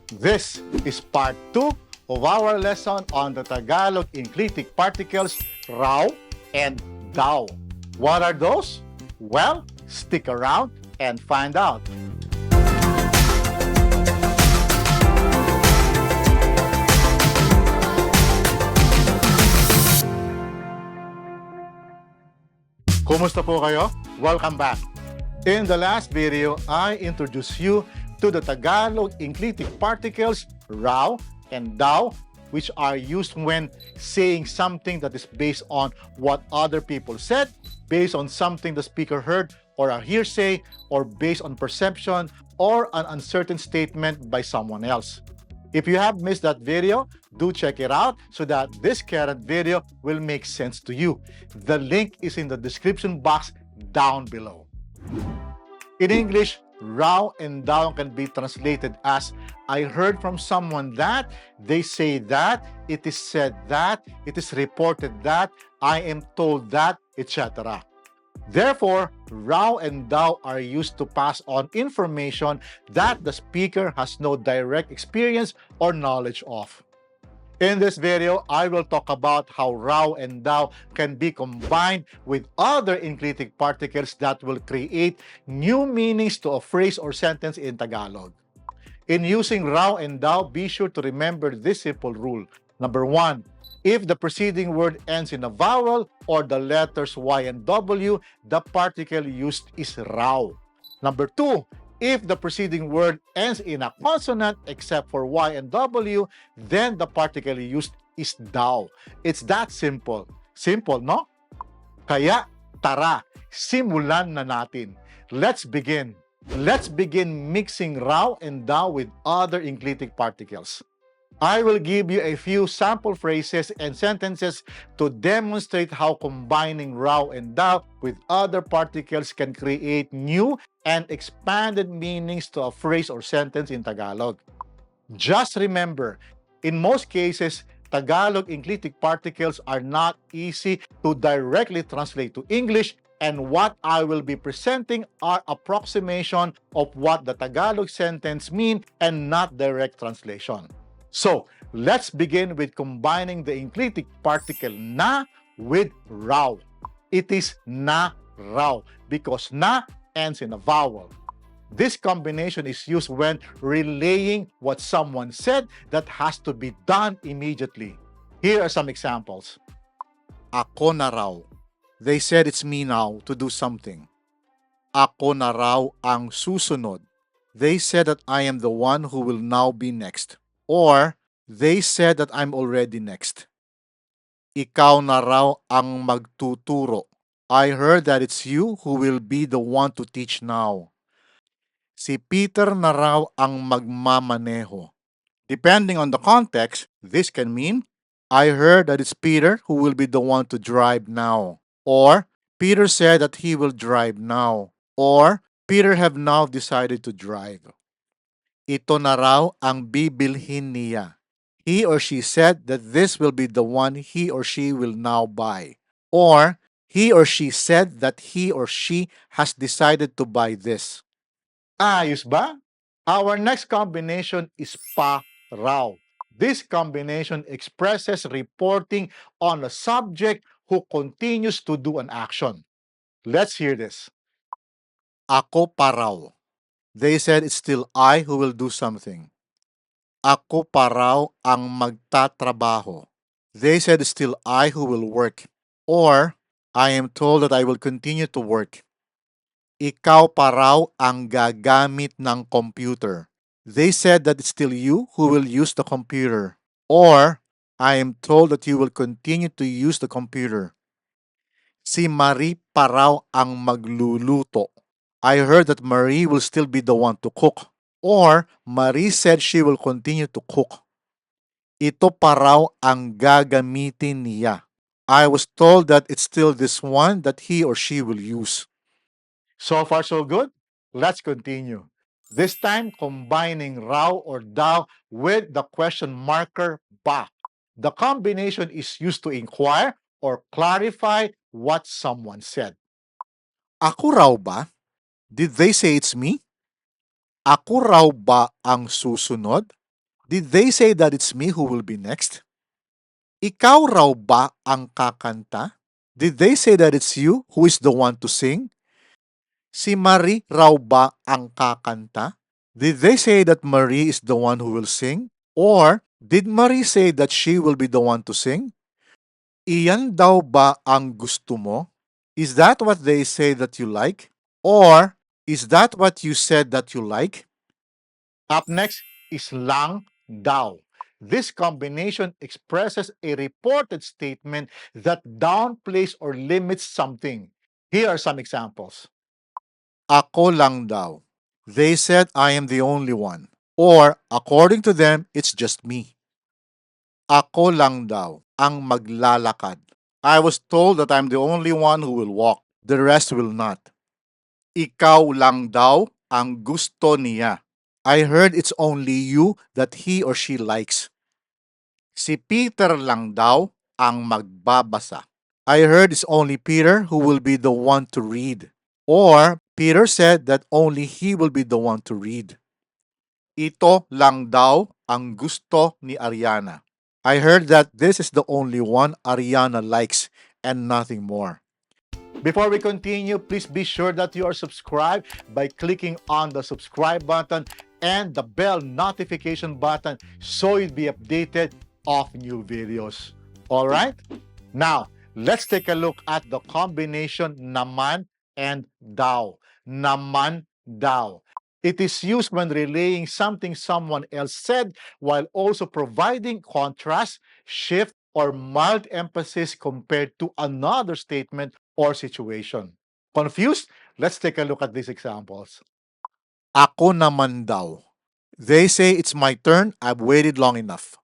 This is part 2 of our lesson on the Tagalog Enclitic Particles, RAW and DAW. What are those? Well, stick around and find out. Kumusta po kayo? Welcome back. In the last video, I introduced you to the Tagalog Enclitic Particles, RAW and DAW, which are used when saying something that is based on what other people said, based on something the speaker heard, or a hearsay, or based on perception, or an uncertain statement by someone else. If you have missed that video, do check it out so that this current video will make sense to you. The link is in the description box down below. In English, RAW and DAW can be translated as I heard from someone that, they say that, it is said that, it is reported that, I am told that, etc. Therefore, RAW and DAW are used to pass on information that the speaker has no direct experience or knowledge of. In this video, I will talk about how RAW and DAW can be combined with other enclitic particles that will create new meanings to a phrase or sentence in Tagalog. In using RAW and DAW, be sure to remember this simple rule. Number 1, if the preceding word ends in a vowel or the letters Y and W, the particle used is RAW. Number 2, if the preceding word ends in a consonant except for Y and W, then the particle used is DAW. It's that simple. Simple, no? Kaya, tara, simulan na natin. Let's begin. Let's begin mixing RAW and DAW with other enclitic particles. I will give you a few sample phrases and sentences to demonstrate how combining RAW and DAW with other particles can create new and expanded meanings to a phrase or sentence in Tagalog. Just remember, in most cases, Tagalog enclitic particles are not easy to directly translate to English, and what I will be presenting are approximation of what the Tagalog sentence mean and not direct translation. So, let's begin with combining the enclitic particle na with RAW. It is na RAW because na ends in a vowel. This combination is used when relaying what someone said that has to be done immediately. Here are some examples. Ako na raw. They said it's me now to do something. Ako na raw ang susunod. They said that I am the one who will now be next. Or, they said that I'm already next. Ikaw na raw ang magtuturo. I heard that it's you who will be the one to teach now. Si Peter na raw ang magmamaneho. Depending on the context, this can mean, I heard that it's Peter who will be the one to drive now. Or, Peter said that he will drive now. Or, Peter have now decided to drive. Ito na raw ang bibilhin niya. He or she said that this will be the one he or she will now buy. Or, he or she said that he or she has decided to buy this. Ayos ba? Our next combination is pa-raw. This combination expresses reporting on a subject who continues to do an action. Let's hear this. Ako pa raw. They said it's still I who will do something. Ako pa raw ang magtatrabaho. They said it's still I who will work. Or, I am told that I will continue to work. Ikaw pa raw ang gagamit ng computer. They said that it's still you who will use the computer. Or, I am told that you will continue to use the computer. Si Marie pa raw ang magluluto. I heard that Marie will still be the one to cook. Or, Marie said she will continue to cook. Ito pa raw ang gagamitin niya. I was told that it's still this one that he or she will use. So far, so good? Let's continue. This time, combining RAW or DAW with the question marker ba. The combination is used to inquire or clarify what someone said. Ako raw ba? Did they say it's me? Ako raw ba ang susunod? Did they say that it's me who will be next? Ikaw raw ba ang kakanta? Did they say that it's you who is the one to sing? Si Marie raw ba ang kakanta? Did they say that Marie is the one who will sing? Or did Marie say that she will be the one to sing? Iyan daw ba ang gusto mo? Is that what they say that you like? Or is that what you said that you like? Up next is lang daw. This combination expresses a reported statement that downplays or limits something. Here are some examples. Ako lang daw. They said I am the only one. Or, according to them, it's just me. Ako lang daw ang maglalakad. I was told that I'm the only one who will walk. The rest will not. Ikaw lang daw ang gusto niya. I heard it's only you that he or she likes. Si Peter lang daw ang magbabasa. I heard it's only Peter who will be the one to read. Or Peter said that only he will be the one to read. Ito lang daw ang gusto ni Ariana. I heard that this is the only one Ariana likes and nothing more. Before we continue, please be sure that you are subscribed by clicking on the subscribe button and the bell notification button so you'll be updated of new videos. All right? Now, let's take a look at the combination naman and daw. Naman daw. It is used when relaying something someone else said while also providing contrast, shift, or mild emphasis compared to another statement or situation. Confused? Let's take a look at these examples. Ako naman daw. They say it's my turn, I've waited long enough.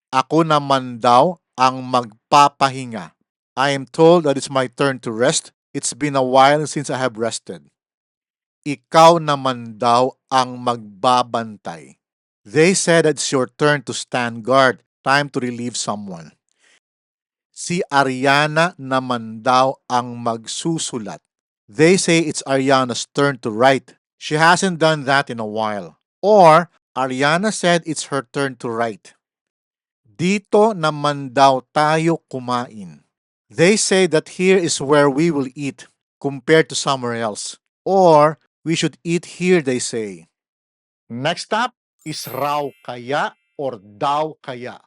Ako naman daw ang magpapahinga. I am told that it's my turn to rest. It's been a while since I have rested. Ikaw naman daw ang magbabantay. They said it's your turn to stand guard. Time to relieve someone. Si Ariana naman daw ang magsusulat. They say it's Ariana's turn to write. She hasn't done that in a while. Or, Ariana said it's her turn to write. Dito naman daw tayo kumain. They say that here is where we will eat compared to somewhere else. Or, we should eat here, they say. Next up is raw kaya or daw kaya.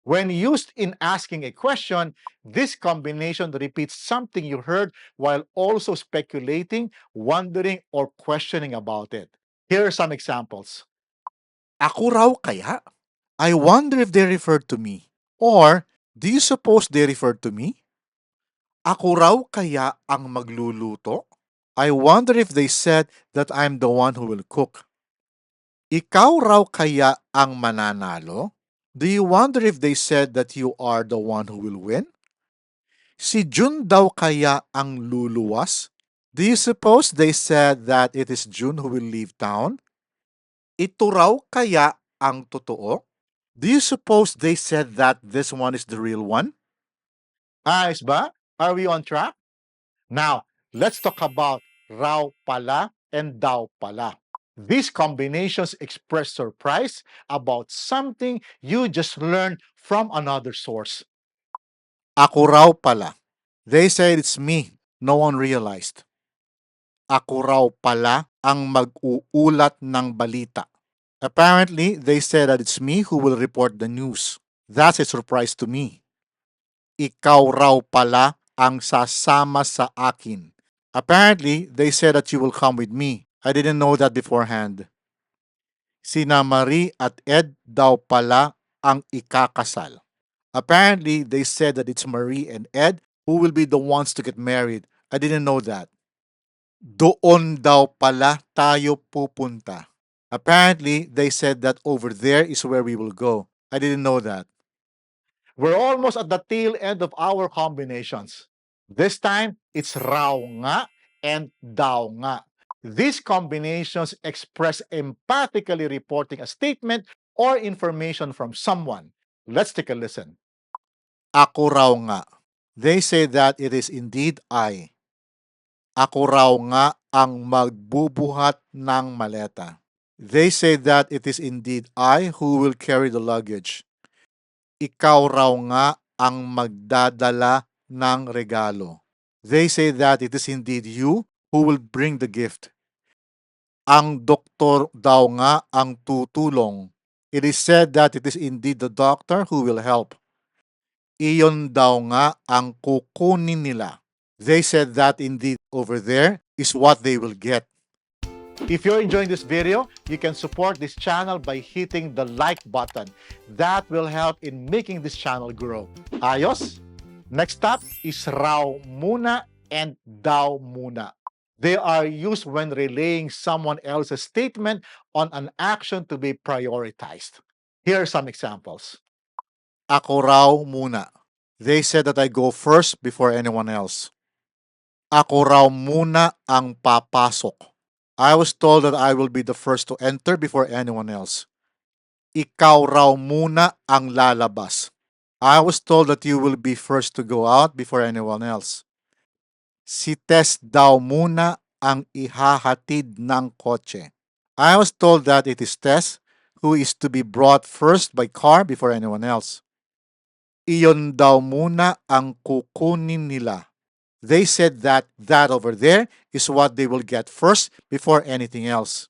When used in asking a question, this combination repeats something you heard while also speculating, wondering, or questioning about it. Here are some examples. Ako raw kaya? I wonder if they referred to me. Or, do you suppose they referred to me? Ako raw kaya ang magluluto? I wonder if they said that I'm the one who will cook. Ikaw raw kaya ang mananalo? Do you wonder if they said that you are the one who will win? Si June daw kaya ang luluwas? Do you suppose they said that it is June who will leave town? Ito raw kaya ang totoo? Do you suppose they said that this one is the real one? Ayos ba? Are we on track? Now, let's talk about raw pala and daw pala. These combinations express surprise about something you just learned from another source. Ako raw pala. They said it's me. No one realized. Ako raw pala ang mag-uulat ng balita. Apparently, they said that it's me who will report the news. That's a surprise to me. Ikaw raw pala ang sasama sa akin. Apparently, they said that you will come with me. I didn't know that beforehand. Sina Marie at Ed daw pala ang ikakasal. Apparently, they said that it's Marie and Ed who will be the ones to get married. I didn't know that. Doon daw pala tayo pupunta. Apparently, they said that over there is where we will go. I didn't know that. We're almost at the tail end of our combinations. This time, it's raw nga and daw nga. These combinations express empathically reporting a statement or information from someone. Let's take a listen. Ako raw nga. They say that it is indeed I. Ako raw nga ang magbubuhat ng maleta. They say that it is indeed I who will carry the luggage. Ikaw raw nga ang magdadala ng regalo. They say that it is indeed you who will bring the gift. Ang doktor daw nga ang tutulong. It is said that it is indeed the doctor who will help. Iyon daw nga ang kukunin nila. They said that indeed over there is what they will get. If you're enjoying this video, you can support this channel by hitting the like button. That will help in making this channel grow. Ayos? Next up is RAW muna and DAW muna. They are used when relaying someone else's statement on an action to be prioritized. Here are some examples. Ako raw muna. They said that I go first before anyone else. Ako raw muna ang papasok. I was told that I will be the first to enter before anyone else. Ikaw raw muna ang lalabas. I was told that you will be first to go out before anyone else. Si Tess daw muna ang ihahatid ng kotse. I was told that it is Tess who is to be brought first by car before anyone else. Iyon daw muna ang kukunin nila. They said that over there is what they will get first before anything else.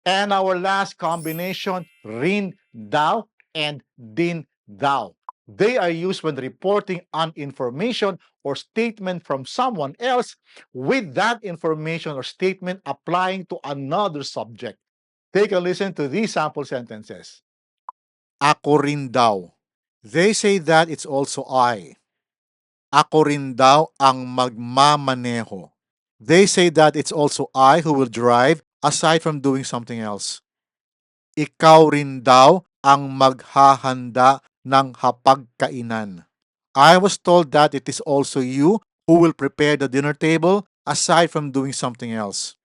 And our last combination, rin daw and din daw. They are used when reporting on information or statement from someone else with that information or statement applying to another subject. Take a listen to these sample sentences. Ako rin daw. They say that it's also I. Ako rin daw ang magmamaneho. They say that it's also I who will drive aside from doing something else. Ikaw rin daw ang maghahanda ng hapagkainan. I was told that it is also you who will prepare the dinner table aside from doing something else.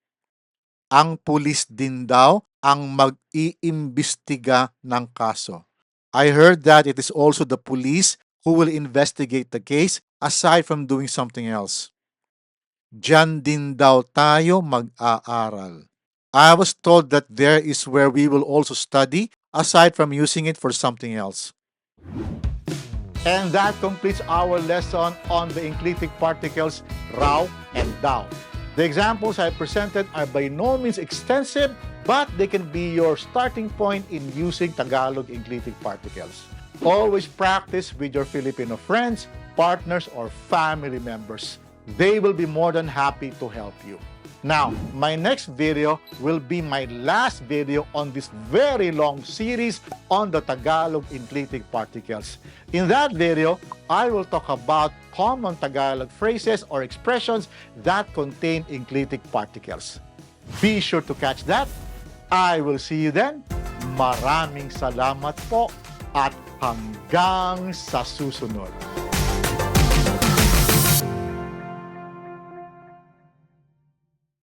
Ang pulis din daw ang mag-iimbestiga ng kaso. I heard that it is also the police who will investigate the case aside from doing something else. Diyan din daw tayo mag-aaral. I was told that there is where we will also study aside from using it for something else. And that completes our lesson on the enclitic particles RAW and DAW. The examples I presented are by no means extensive, but they can be your starting point in using Tagalog enclitic particles. Always practice with your Filipino friends, partners, or family members. They will be more than happy to help you. Now, my next video will be my last video on this very long series on the Tagalog enclitic particles. In that video, I will talk about common Tagalog phrases or expressions that contain enclitic particles. Be sure to catch that. I will see you then. Maraming salamat po at hanggang sa susunod.